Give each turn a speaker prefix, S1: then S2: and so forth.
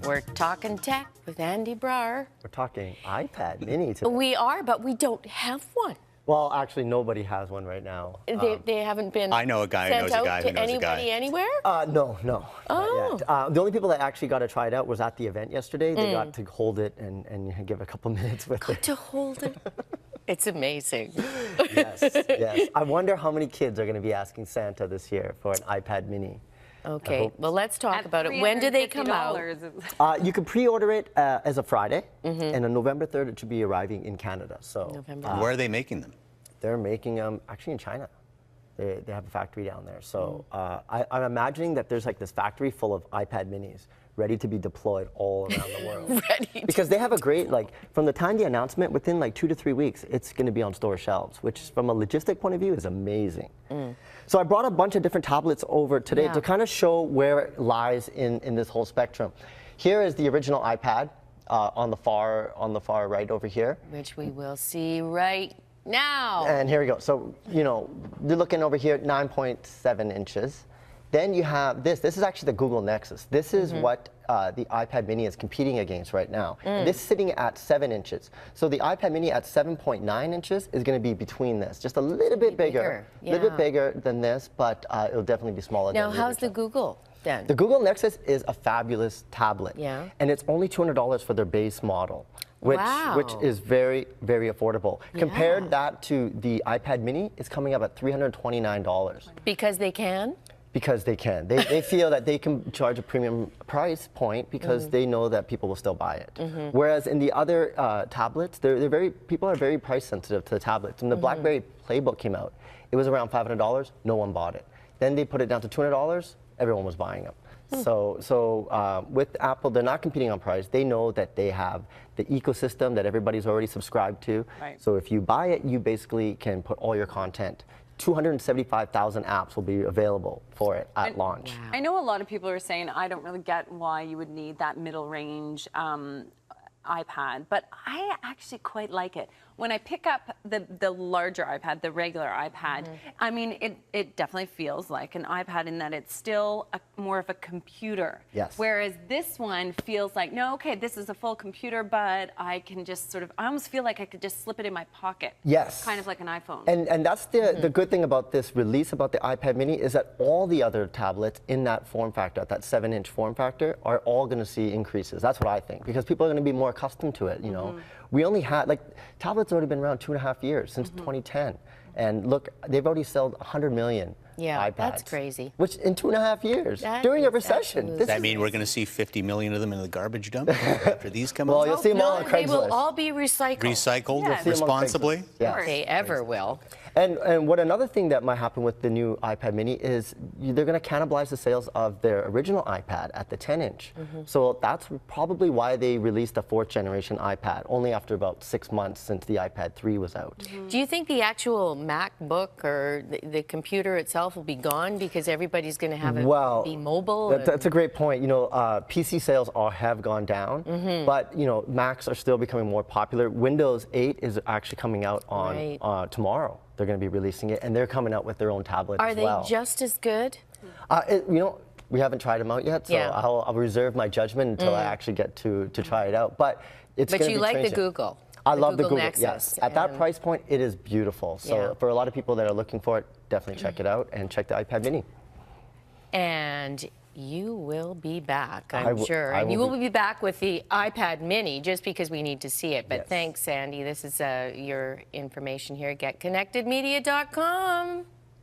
S1: We're talking tech with Andy Baryer.
S2: We're talking iPad mini today.
S1: We are, but we don't have one.
S2: Well, actually, nobody has one right now.
S1: They haven't been
S3: I know a guy who knows a guy who knows a guy.
S1: anybody anywhere?
S2: No,
S1: Oh.
S2: not yet. The only people that actually got to try it out was at the event yesterday. They got to hold it and give a couple minutes with it.
S1: To hold it. It's amazing.
S2: Yes, yes. I wonder how many kids are going to be asking Santa this year for an iPad mini.
S1: Okay, well, let's talk about it. When do they come out?
S2: You can pre-order it as a Friday, and on November 3rd, it should be arriving in Canada. So,
S3: where are they making them?
S2: They're making them actually in China. They have a factory down there. So I'm imagining that there's like this factory full of iPad minis ready to be deployed all around the world. Because they have a great, like, from the time the announcement, within like 2 to 3 weeks, it's going to be on store shelves, which from a logistic point of view is amazing. So I brought a bunch of different tablets over today to kind of show where it lies in this whole spectrum. Here is the original iPad on the far right over here.
S1: Which we will see right now.
S2: And here we go. So, you know, you're looking over here at 9.7 inches. Then you have this. This is actually the Google Nexus. This is what the iPad mini is competing against right now. This is sitting at 7 inches. So the iPad mini at 7.9 inches is going to be between this. Just a little bit bigger. A little bit bigger than this, but it'll definitely be smaller than the
S1: how's the
S2: original.
S1: Google then?
S2: The Google Nexus is a fabulous tablet.
S1: Yeah.
S2: And it's only $200 for their base model. Which is very, very affordable. Compared that to the iPad mini, it's coming up at $329.
S1: Because they can?
S2: Because they can. They feel that they can charge a premium price point because they know that people will still buy it. Whereas in the other tablets, people are very price sensitive to the tablets. When the BlackBerry Playbook came out, it was around $500, no one bought it. Then they put it down to $200, everyone was buying them. So with Apple, they're not competing on price. They know that they have the ecosystem that everybody's already subscribed to. So if you buy it, you basically can put all your content. 275,000 apps will be available for it at launch.
S4: I know a lot of people are saying, I don't really get why you would need that middle range iPad, but I actually quite like it. When I pick up the larger iPad, the regular iPad, I mean, it definitely feels like an iPad in that it's still more of a computer.
S2: Yes.
S4: Whereas this one feels like, no, okay, this is a full computer, but I can just sort of, I almost feel like I could just slip it in my pocket.
S2: Yes.
S4: Kind of like an iPhone.
S2: And that's the good thing about this release, about the iPad mini, is that all the other tablets in that form factor, that 7-inch form factor, are all going to see increases. That's what I think, because people are going to be more accustomed to it, you know. We only had, like, tablets already been around 2.5 years, since 2010. And look, they've already sold 100 million iPads.
S1: That's crazy.
S2: Which in 2.5 years, during a recession.
S3: Does that mean we're going to see 50 million of them in the garbage dump after these come out?
S2: Well, you'll see them all on Craigslist.
S1: They will all be recycled.
S3: Recycled responsibly?
S2: Yes.
S1: They ever will.
S2: And what another thing that might happen with the new iPad mini is they're going to cannibalize the sales of their original iPad at the 10-inch. So that's probably why they released a 4th generation iPad, only after about 6 months since the iPad 3 was out.
S1: Do you think the actual MacBook or the computer itself will be gone because everybody's going to have it be mobile?
S2: That's a great point. You know, PC sales have gone down, but you know, Macs are still becoming more popular. Windows 8 is actually coming out on tomorrow. They're going to be releasing it, and they're coming out with their own tablet as well.
S1: Are they just as good?
S2: You know, we haven't tried them out yet, so I'll reserve my judgment until I actually get to try it out. But it's going to be
S1: you like the Google?
S2: I love the Google
S1: Nexus.
S2: Yes. At that price point, it is beautiful. So for a lot of people that are looking for it, definitely check it out and check the iPad mini. And
S1: you will be back, I'm sure. And you will be back with the iPad mini just because we need to see it. But thanks, Andy. This is your information here at GetConnectedMedia.com.